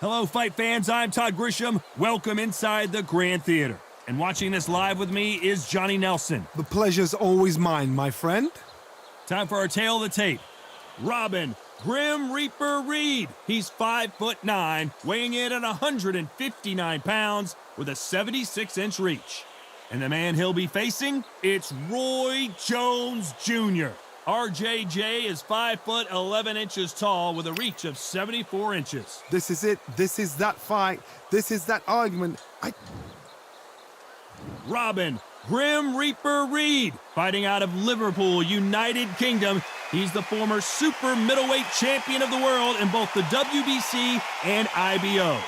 Hello, fight fans. I'm Todd Grisham. Welcome inside the Grand Theater. And watching this live with me is Johnny Nelson. The pleasure's always mine, my friend. Time for our tale of the tape. Robin Grim Reaper Reid. He's 5'9", weighing in at 159 pounds with a 76-inch reach. And the man he'll be facing, it's Roy Jones Jr. RJJ is 5'11" tall with a reach of 74 inches. This is it. This is that fight. This is that argument. Robin Grim Reaper Reid, fighting out of Liverpool, United Kingdom. He's the former super middleweight champion of the world in both the WBC and IBO.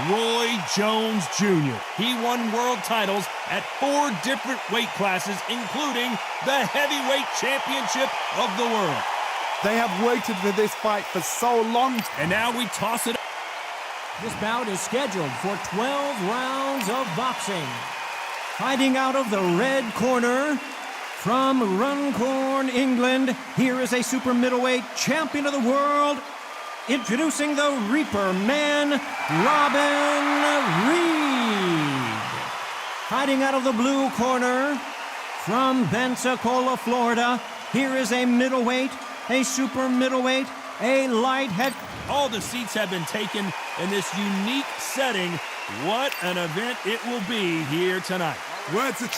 Roy Jones Jr. He won world titles at 4 different weight classes, including the heavyweight championship of the world. They have waited for this fight for so long. And now we toss it. This bout is scheduled for 12 rounds of boxing. Fighting out of the red corner, from Runcorn, England, here is a super middleweight champion of the world, introducing the Reaper Man, Robin Reid. Fighting out of the blue corner, from Pensacola, Florida, here is a middleweight, a super middleweight, a light head. All the seats have been taken in this unique setting. What an event it will be here tonight. Words of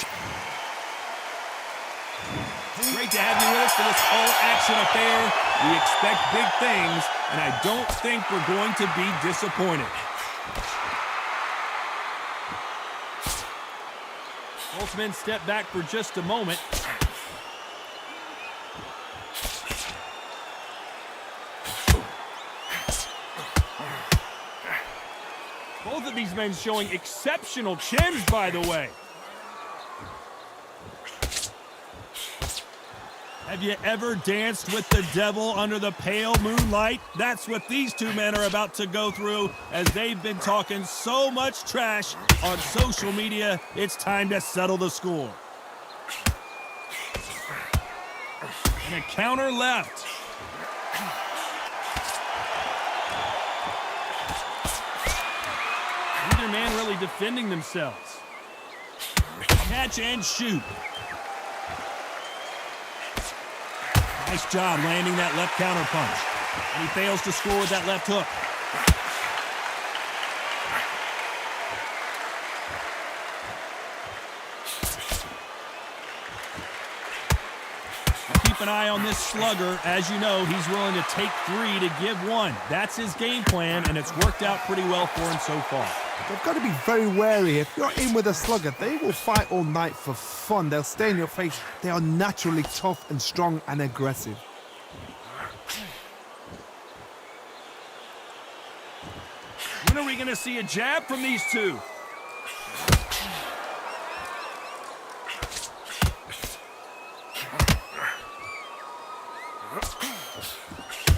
Great to have you with us for this all-action affair. We expect big things, and I don't think we're going to be disappointed. Both men step back for just a moment. Both of these men showing exceptional chins, by the way. Have you ever danced with the devil under the pale moonlight? That's what these two men are about to go through, as they've been talking so much trash on social media. It's time to settle the score. And a counter left. Neither man really defending themselves. Catch and shoot. Nice job landing that left counter punch. And he fails to score with that left hook. Now keep an eye on this slugger. As you know, he's willing to take 3 to give 1. That's his game plan, and it's worked out pretty well for him so far. They've got to be very wary. If you're in with a slugger, they will fight all night for fun. They'll stay in your face. They are naturally tough and strong and aggressive. When are we going to see a jab from these two?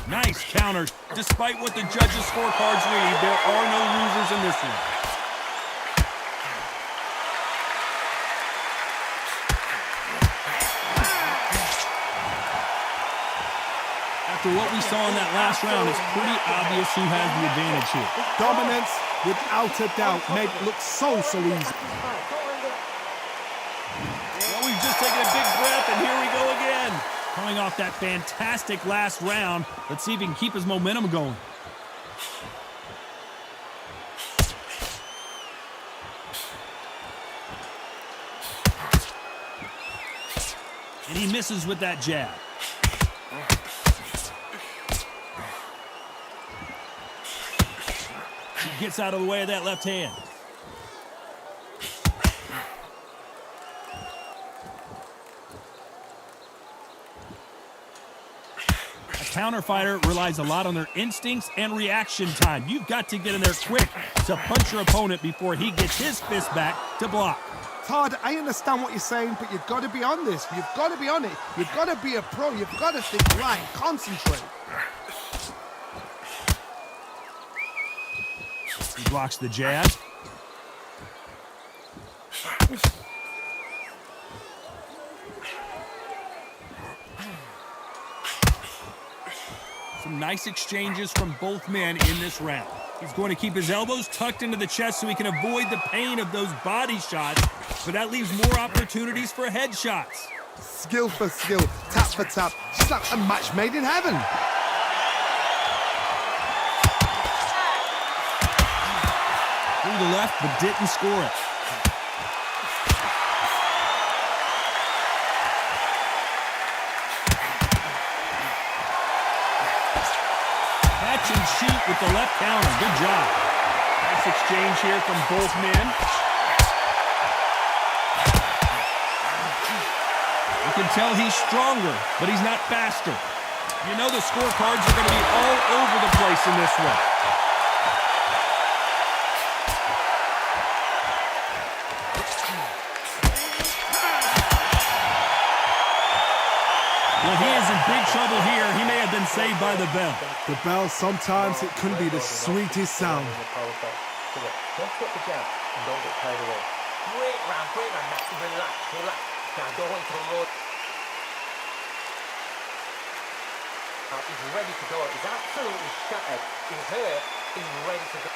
Nice counter. Despite what the judges' scorecards read, there are no losers in this one. After what we saw in that last round, it's pretty obvious who has the advantage here. Dominance, without a doubt, made it look so easy. Well, we've just taken a big breath, and here we go again. Coming off that fantastic last round, let's see if he can keep his momentum going. And he misses with that jab. He gets out of the way of that left hand. Counter fighter relies a lot on their instincts and reaction time. You've got to get in there quick to punch your opponent before he gets his fist back to block. Todd, I understand what you're saying, but you've got to be on this. You've got to be on it. You've got to be a pro. You've got to think right, concentrate. He blocks the jab. Nice exchanges from both men in this round. He's going to keep his elbows tucked into the chest so he can avoid the pain of those body shots, but that leaves more opportunities for headshots. Skill for skill, tap for tap, just like a match made in heaven. Through the left, but didn't score it. Catch and shoot with the left counter. Good job. Nice exchange here from both men. You can tell he's stronger, but he's not faster. You know the scorecards are going to be all over the place in this one. Well, he is in big trouble here. He may have been saved by the bell. The bell, sometimes it can be the sweetest sound. Don't put the jab and don't get carried away. Great round. Relax. Now don't wait till the Lord. Now he's ready to go. He's absolutely shattered. He's hurt. He's ready to go.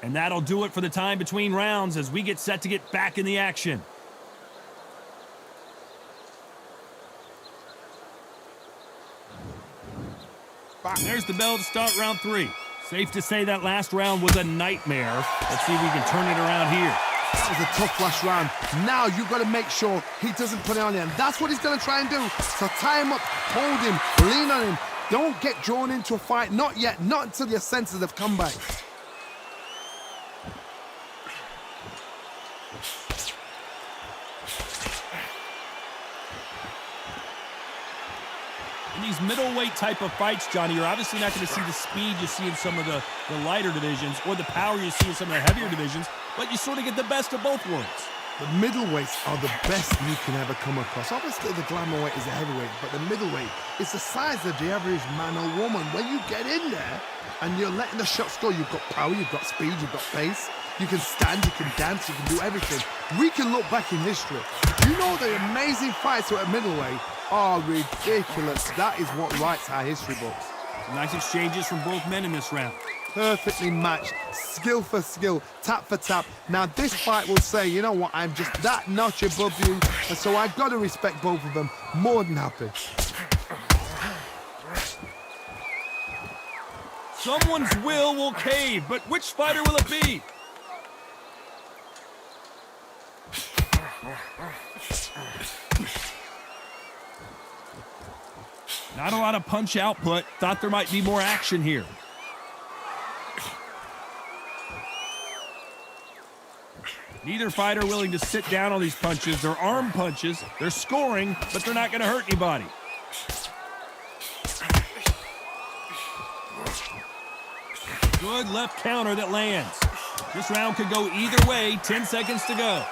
And that'll do it for the time between rounds as we get set to get back in the action. There's the bell to start round 3. Safe to say that last round was a nightmare. Let's see if we can turn it around here. That was a tough last round. Now you've got to make sure he doesn't put it on you. And that's what he's going to try and do. So tie him up, hold him, lean on him. Don't get drawn into a fight. Not yet. Not until your senses have come back. In these middleweight type of fights, Johnny, you're obviously not going to see the speed you see in some of the lighter divisions or the power you see in some of the heavier divisions, but you sort of get the best of both worlds. The middleweights are the best you can ever come across. Obviously, the glamour weight is a heavyweight, but the middleweight is the size of the average man or woman. When you get in there and you're letting the shots go, you've got power, you've got speed, you've got pace. You can stand, you can dance, you can do everything. We can look back in history. You know the amazing fights at middleweight are ridiculous. That is what writes our history books. Nice exchanges from both men in this round. Perfectly matched, skill for skill, tap for tap. Now this fight will say, you know what, I'm just that notch above you, and so I've got to respect both of them. More than happy. Someone's will cave, but which fighter will it be? Not a lot of punch output. Thought there might be more action here. Neither fighter willing to sit down on these punches. They're arm punches. They're scoring, but they're not going to hurt anybody. Good left counter that lands. This round could go either way. 10 seconds to go.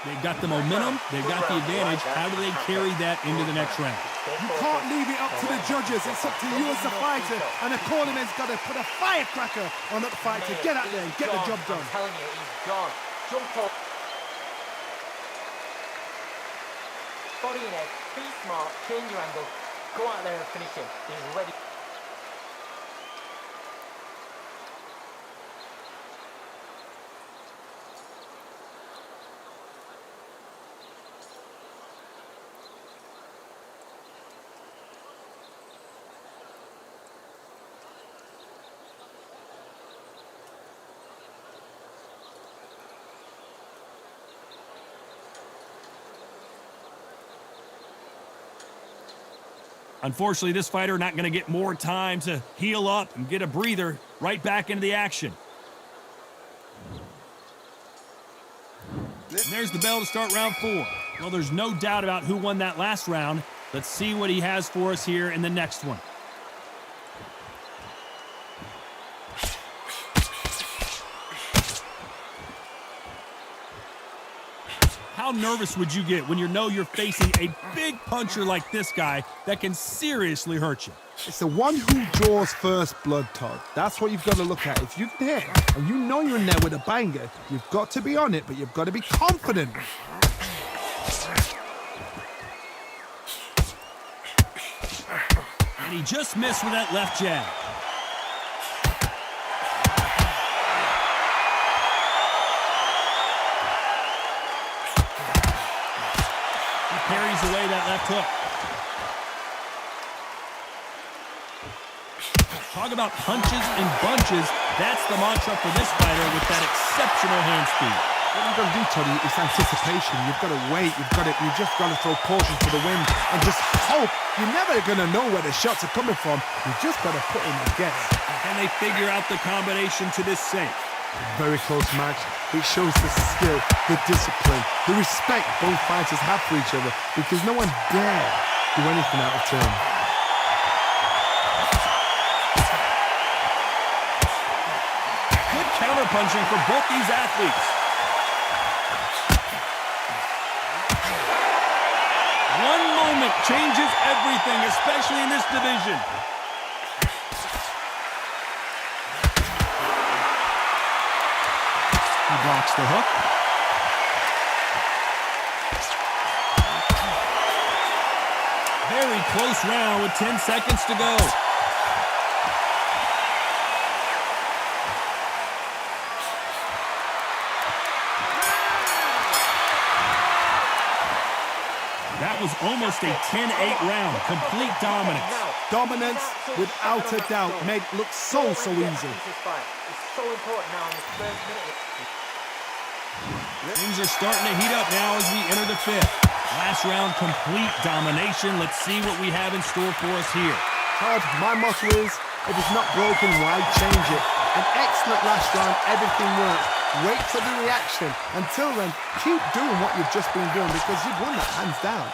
They've got the momentum, they've got the advantage. How do they carry that into the next round? You can't leave it up to the judges. It's up to you as the fighter. And the cornerman's got to put a firecracker on that fight to get out there and get the job done. I'm telling you, he's gone. Jump up. Body in head, be smart, change your angle, go out there and finish him. He's ready. Unfortunately, this fighter not going to get more time to heal up and get a breather. Right back into the action. there's the bell to start round 4. Well, there's no doubt about who won that last round. Let's see what he has for us here in the next one. How nervous would you get when you know you're facing a big puncher like this guy that can seriously hurt you? It's the one who draws first blood, Todd. That's what you've got to look at. If you can hit and you know you're in there with a banger, you've got to be on it, but you've got to be confident. And he just missed with that left jab. He parries away that left hook. Talk about punches and bunches. That's the mantra for this fighter with that exceptional hand speed. What you've got to do, Toddy, is anticipation. You've got to wait. You just got to throw caution to the wind and just hope. You're never going to know where the shots are coming from. You just got to put in a guess. Can they figure out the combination to this safe? Very close match. It shows the skill, the discipline, the respect both fighters have for each other because no one dare do anything out of turn. Good counter-punching for both these athletes. One moment changes everything, especially in this division. He blocks the hook. Very close round with 10 seconds to go. That was almost a 10-8 round. Complete dominance. Dominance, without a doubt, made it look so easy. It's so important now in this first minute. Things are starting to heat up now as we enter the 5th. Last round, complete domination. Let's see what we have in store for us here. Todd, my motto is, if it's not broken, why change it? An excellent last round, everything works. Wait for the reaction. Until then, keep doing what you've just been doing because you've won that hands down.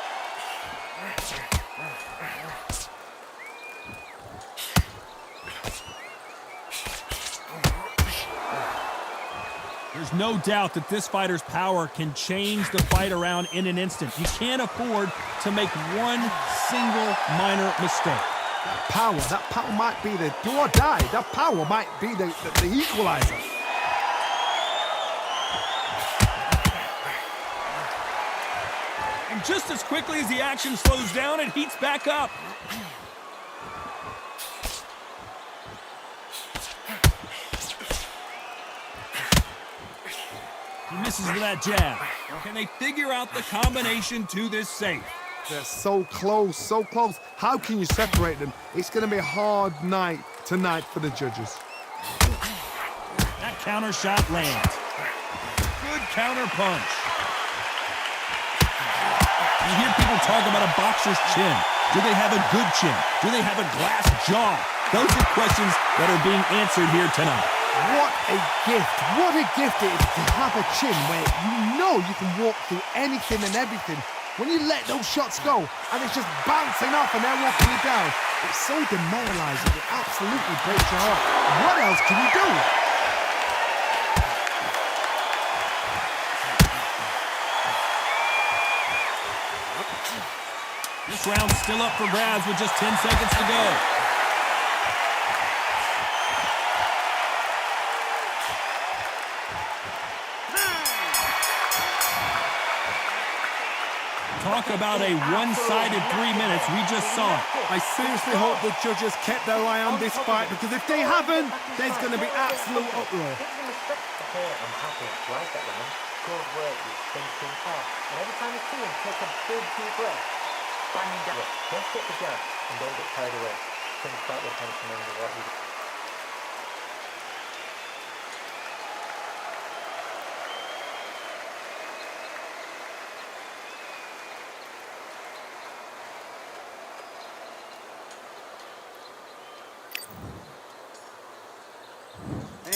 There's no doubt that this fighter's power can change the fight around in an instant. You can't afford to make one single minor mistake. That power might be the do or die. That power might be the equalizer. And just as quickly as the action slows down, it heats back up. He misses with that jab. Can they figure out the combination to this safe? They're so close, so close. How can you separate them? It's going to be a hard night tonight for the judges. That counter shot lands. Good counter punch. You hear people talk about a boxer's chin. Do they have a good chin? Do they have a glass jaw? Those are questions that are being answered here tonight. What a gift. What a gift it is to have a chin where you know you can walk through anything and everything. When you let those shots go and it's just bouncing off and they're walking you down, it's so demoralizing. It absolutely breaks your heart. What else can you do? This round's still up for grabs with just 10 seconds to go. Talk about a one-sided 3 minutes. We just saw it. I seriously hope the judges kept their eye on this fight because if they haven't, there's going to be absolute uproar. Okay, I'm happy. Like that round. Good work. You thinking fast. And every time you see him, take a big deep breath. Banging down. Don't skip the jab and don't get carried away. Think about your attention and what you do.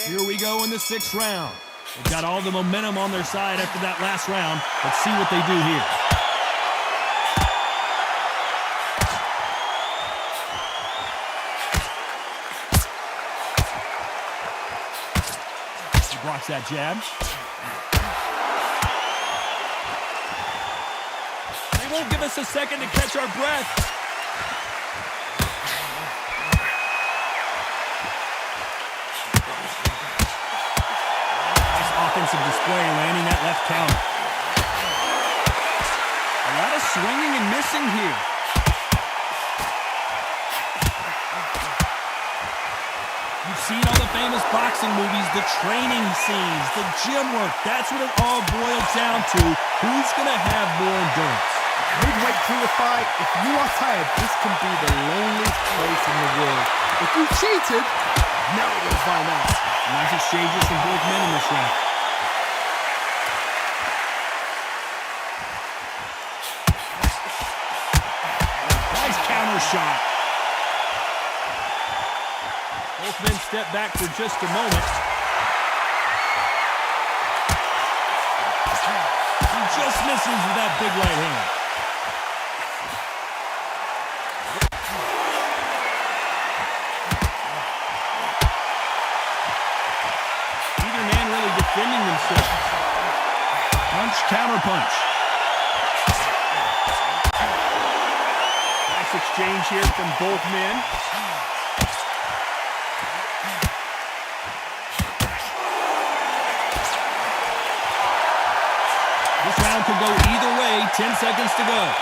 Here we go in the 6th round. They've got all the momentum on their side after that last round. Let's see what they do here. He blocks that jab. They won't give us a second to catch our breath. Offensive display, landing that left counter. A lot of swinging and missing here. You've seen all the famous boxing movies, the training scenes, the gym work. That's what it all boils down to. Who's going to have more endurance? Midway through the fight, if you are tired, this can be the loneliest place in the world. If you cheated, now we'll find out. Nice exchanges from both men in this round. Nice counter shot. Both men step back for just a moment. He just misses with that big right hand. Defending themselves. Punch, counter punch. Nice exchange here from both men. This round could go either way. 10 seconds to go.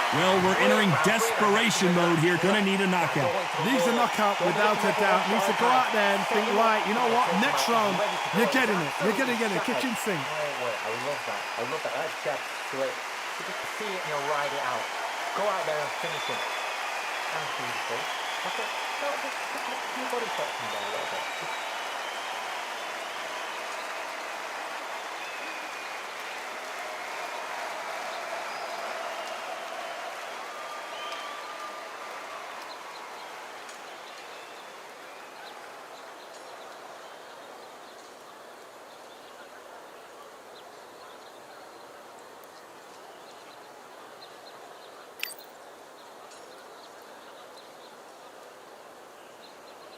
Well, we're entering desperation mode here. Gonna need a knockout. Needs a knockout without a doubt. Needs to go out there and think, right, you know what? Next round, you're getting it. You're gonna get it. Kitchen sink. I love that. I love that. That's jab straight. You just see it and you'll ride it out. Go out there and finish it. And beautiful. That's it. No, just your body shots from there a little bit.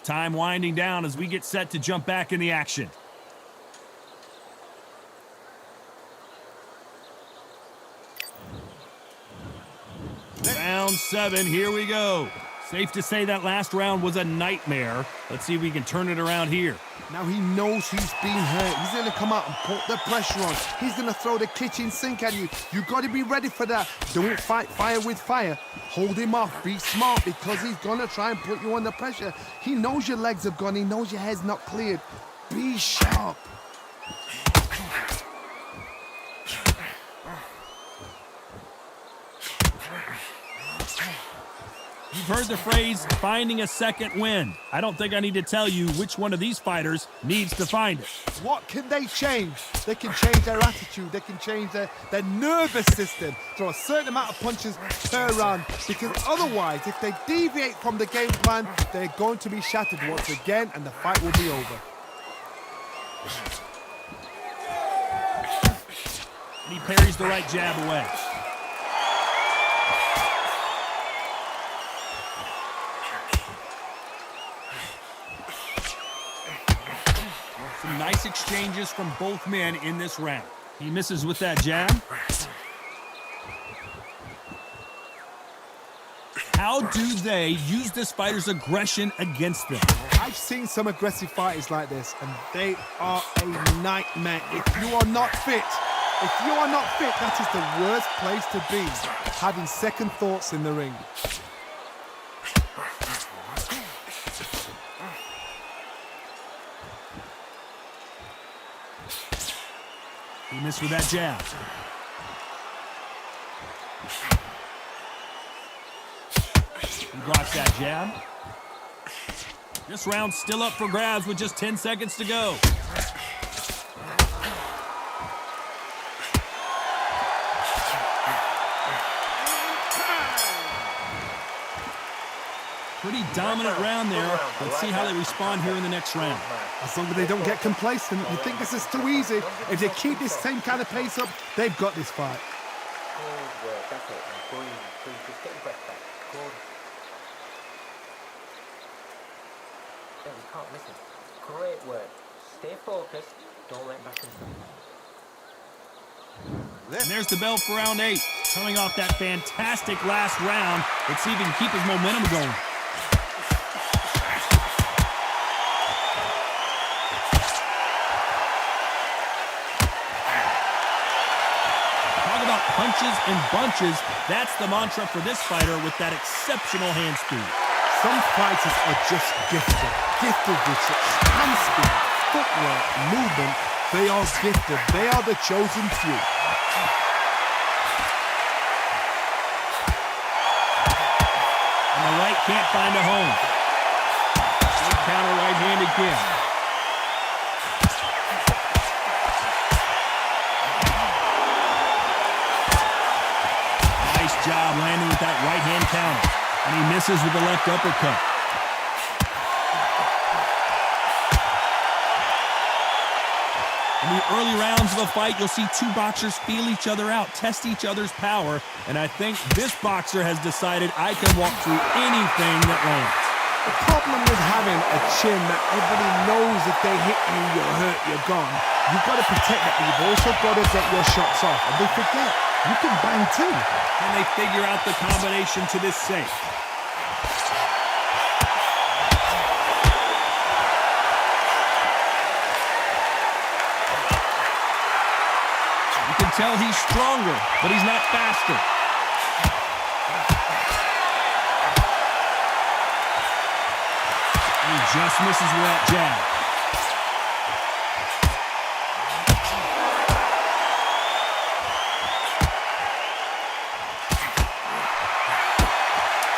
Time winding down as we get set to jump back in the action. Round 7, here we go. Safe to say that last round was a nightmare. Let's see if we can turn it around here. Now he knows he's been hurt. He's going to come out and put the pressure on. He's going to throw the kitchen sink at you. You got to be ready for that. Don't fight fire with fire. Hold him off. Be smart because he's going to try and put you under pressure. He knows your legs have gone. He knows your head's not cleared. Be sharp. You've heard the phrase, finding a second wind. I don't think I need to tell you which one of these fighters needs to find it. What can they change? They can change their attitude. They can change their nervous system. Throw a certain amount of punches per round. Because otherwise, if they deviate from the game plan, they're going to be shattered once again and the fight will be over. And he parries the right jab away. Some nice exchanges from both men in this round. He misses with that jab. How do they use this fighter's aggression against them? I've seen some aggressive fighters like this, and they are a nightmare. If you are not fit, that is the worst place to be, having second thoughts in the ring. He missed with that jab. He blocks that jab. This round's still up for grabs with just 10 seconds to go. pretty dominant round there. Let's see how they respond here in the next round. As long as they don't get complacent, you think this is too easy. If they keep this same kind of pace up, they've got this fight. Good work, that's it. And breathe, just get your breath back. Good. Yeah, we can't miss it. Great work. Stay focused. Don't let back inside. And there's the bell for round 8. Coming off that fantastic last round. Let's see if he can keep his momentum going. Talk about punches and bunches. That's the mantra for this fighter with that exceptional hand speed. Some fighters are just gifted with such hand speed, footwork, movement. They are gifted. They are the chosen few. And the right can't find a home. Big counter right hand again. Nice job landing with that right hand counter. And he misses with the left uppercut. In the early rounds of a fight, you'll see two boxers feel each other out, test each other's power, and I think this boxer has decided I can walk through anything that lands. The problem with having a chin that everybody knows if they hit you, you're hurt, you're gone. You've got to protect that, but you've also got to get your shots off. And they forget, you can bang too. Can they figure out the combination to this safe? You can tell he's stronger, but he's not faster. And he just misses with that jab.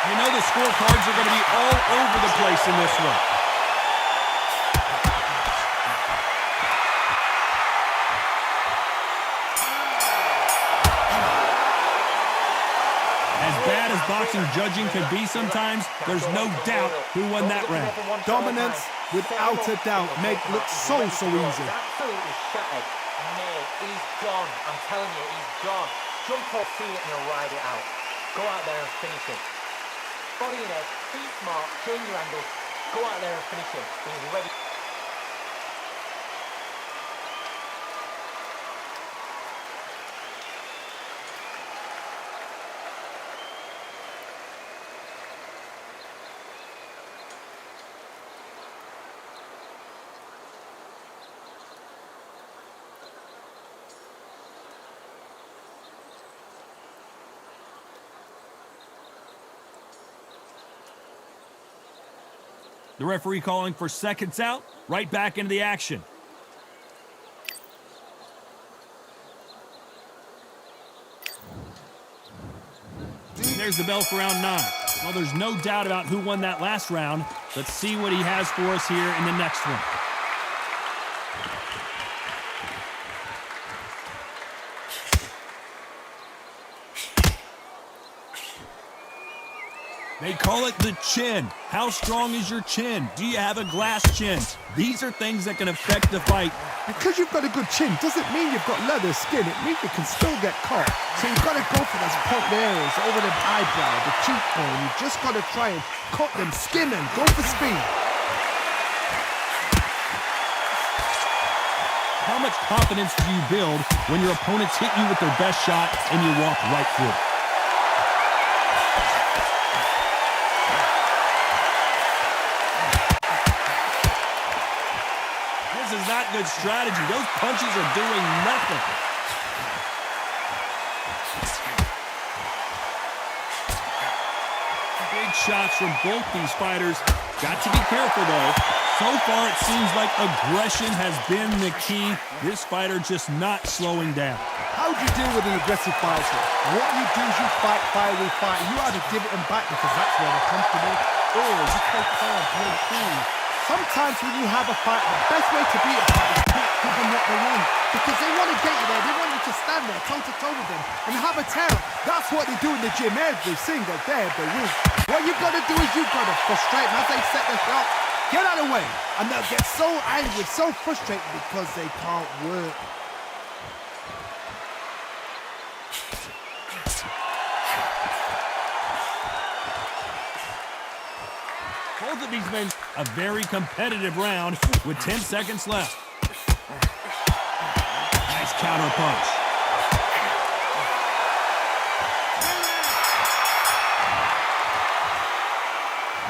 You know the scorecards are going to be all over the place in this one. Boxing judging could be sometimes, there's no doubt who won that round. Dominance, without a doubt, make look so easy. Absolutely shattered. Mate, he's gone. I'm telling you, he's gone. Jump off, see it, and he'll ride it out. Go out there and finish him. Body in edge, be smart, change your angles. Go out there and finish him. He's ready. The referee calling for seconds out, right back into the action. And there's the bell for round 9. Well, there's no doubt about who won that last round. Let's see what he has for us here in the next one. They call it the chin. How strong is your chin? Do you have a glass chin? These are things that can affect the fight. Because you've got a good chin doesn't mean you've got leather skin. It means you can still get caught. So you've got to go for those point areas over the eyebrow, the cheekbone. You've just got to try and cut them, skin them, go for speed. How much confidence do you build when your opponents hit you with their best shot and you walk right through it? This is not good strategy. Those punches are doing nothing. Big shots from both these fighters. Got to be careful, though. So far, it seems like aggression has been the key. This fighter just not slowing down. How do you deal with an aggressive fighter? What you do is you fight, fire with fight. You either give it them back because that's where they're comfortable, or you take calm, play cool. Sometimes when you have a fight, the best way to beat a fight is not give them what they want. Because they want to get you there. They want you to stand there toe-to-toe with them and have a terror. That's what they do in the gym every single day of the week. What you've got to do is you've got to frustrate them as they set the shot. Get out of the way. And they'll get so angry, so frustrated because they can't work. Both of these men, a very competitive round with 10 seconds left. Nice counter punch.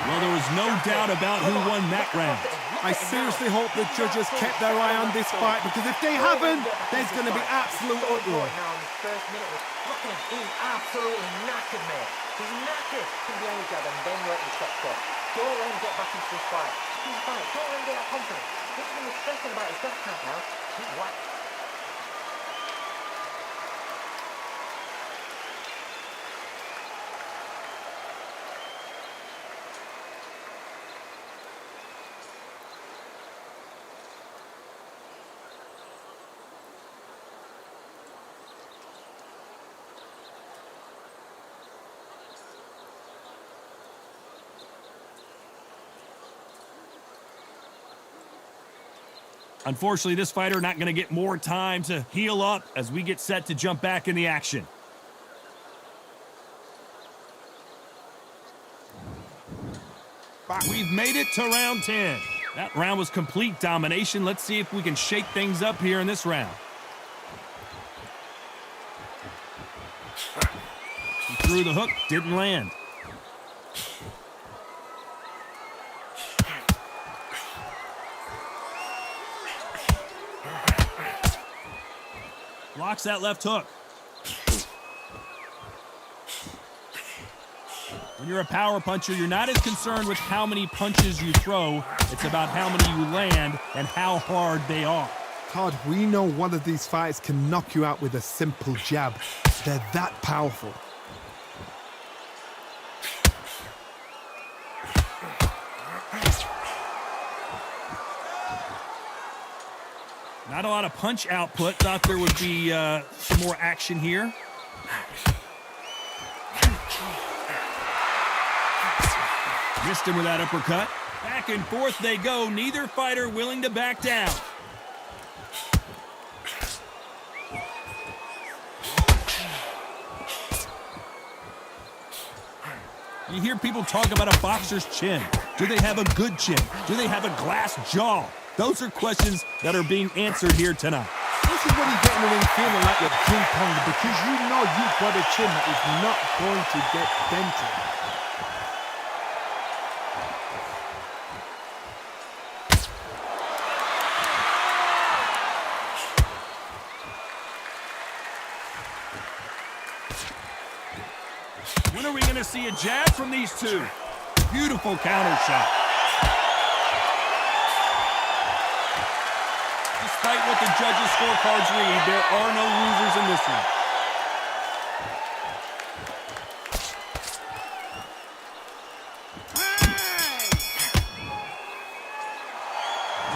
Well, there was no doubt about who won that round. I seriously hope the judges kept their eye on this fight, because if they haven't, there's going to be absolute uproar. Now in his first minute, look at him, he's absolutely knackered, mate. He's knackered. Behind the jab and then let the shot go. Don't let him get back into this fight. Don't let him get that confidence. Look at him stressing about his death count now. He's whacked. Unfortunately, this fighter not going to get more time to heal up as we get set to jump back in the action. We've made it to round 10. That round was complete domination. Let's see if we can shake things up here in this round. He threw the hook, didn't land. Blocks that left hook. When you're a power puncher, you're not as concerned with how many punches you throw. It's about how many you land and how hard they are. Todd, we know one of these fighters can knock you out with a simple jab. They're that powerful. Not a lot of punch output. Thought there would be some more action here. Missed him with that uppercut. Back and forth they go. Neither fighter willing to back down. You hear people talk about a boxer's chin. Do they have a good chin? Do they have a glass jaw? Those are questions that are being answered here tonight. This is when you get in the ring feeling like you're ping-pong, because you know you've got a chin that is not going to get dented. When are we going to see a jab from these two? Beautiful counter shot. Despite what the judges' scorecards read, there are no losers in this one.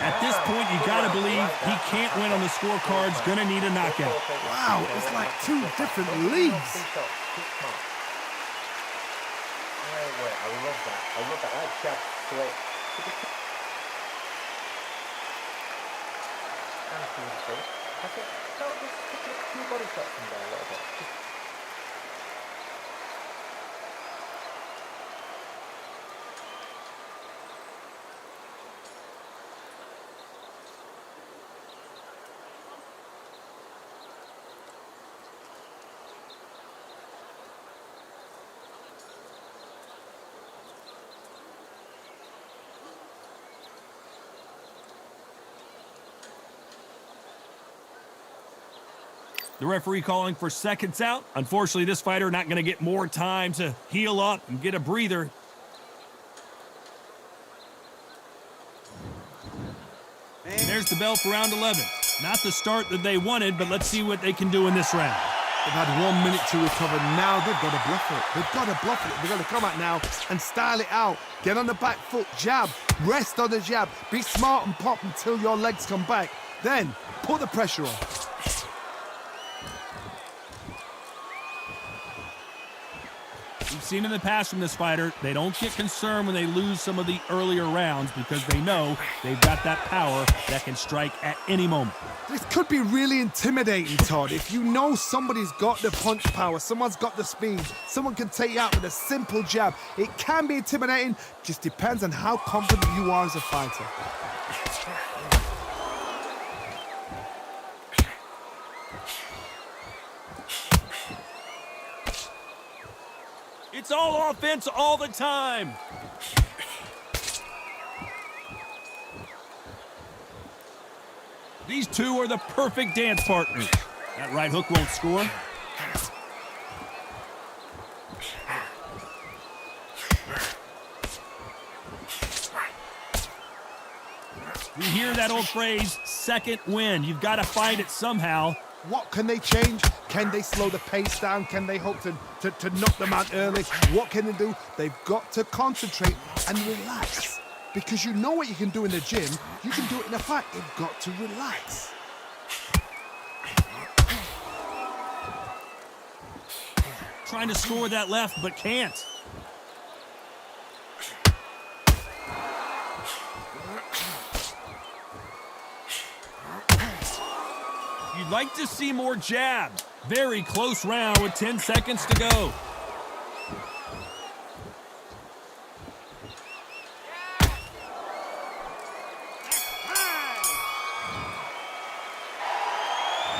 At this point, you gotta believe he can't win on the scorecards. Gonna need a knockout. Wow, it's like two different leagues. I love that. I love that. That jab straight. That's it. So just pick up a few body shots from there a little bit. The referee calling for seconds out. Unfortunately, this fighter not going to get more time to heal up and get a breather. There's the bell for round 11. Not the start that they wanted, but let's see what they can do in this round. They've had 1 minute to recover. Now they've got to bluff it. They've got to bluff it. They've got to come out now and style it out. Get on the back foot, jab, rest on the jab. Be smart and pop until your legs come back. Then put the pressure on. We've seen in the past from this fighter, they don't get concerned when they lose some of the earlier rounds because they know they've got that power that can strike at any moment. This could be really intimidating, Todd. If you know somebody's got the punch power, someone's got the speed, someone can take you out with a simple jab. It can be intimidating, just depends on how confident you are as a fighter. It's all offense all the time. These two are the perfect dance partners. That right hook won't score. We hear that old phrase, second wind. You've got to find it somehow. What can they change? Can they slow the pace down? Can they hope to knock them out early? What can they do? They've got to concentrate and relax. Because you know what you can do in the gym, you can do it in a fight. You've got to relax. Trying to score with that left, but can't. You'd like to see more jab. Very close round with 10 seconds to go.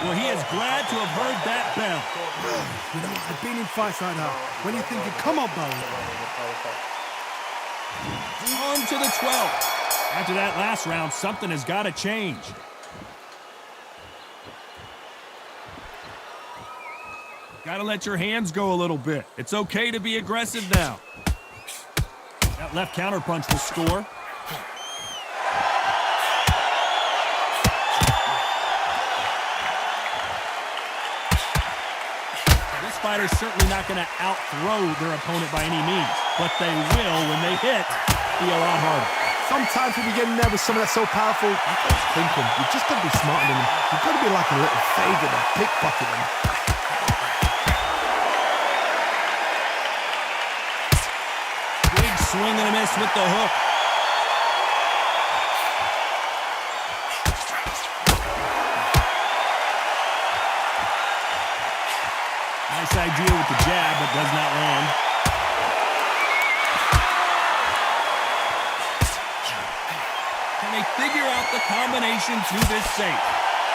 Well, he is glad to have heard that bell. You know, I've been in fights like that. When you're thinking, come on, Barry. On to the 12th. After that last round, something has got to change. Got to let your hands go a little bit. It's okay to be aggressive now. That left counterpunch will score. This fighter's certainly not going to out-throw their opponent by any means, but they will, when they hit, be a lot harder. Sometimes when you get nervous, someone that's so powerful, you've got to think them. You've just got to be smarter than them. You've got to be like a little faggot and pickpocket them. Swing and a miss with the hook. Nice idea with the jab, but does not land. Can they figure out the combination to this safe?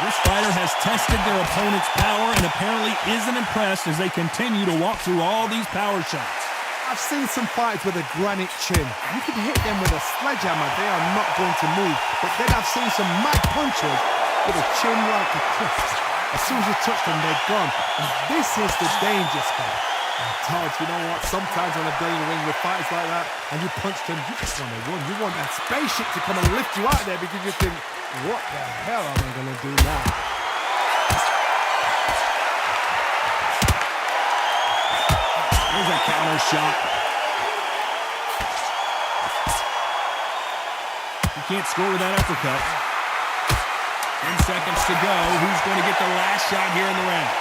This fighter has tested their opponent's power and apparently isn't impressed as they continue to walk through all these power shots. I've seen some fighters with a granite chin. You can hit them with a sledgehammer, they are not going to move. But then I've seen some mad punchers with a chin like a cliff. As soon as you touch them, they're gone. And this is the danger spot. And Todd, you know what? Sometimes when I've been in the ring with fighters like that, and you punch them, you just want to run. You want that spaceship to come and lift you out there because you think, what the hell am I going to do now? Here's a counter shot. He can't score with that uppercut. 10 seconds to go. Who's going to get the last shot here in the round?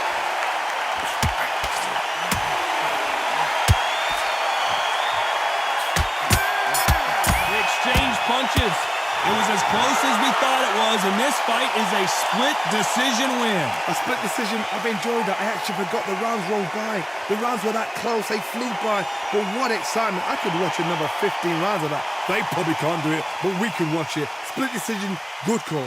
They exchange punches. It was as close as we thought it was, and this fight is a split decision win. A split decision, I've enjoyed that. I actually forgot the rounds rolled by. The rounds were that close, they flew by. But what excitement. I could watch another 15 rounds of that. They probably can't do it, but we can watch it. Split decision, good call.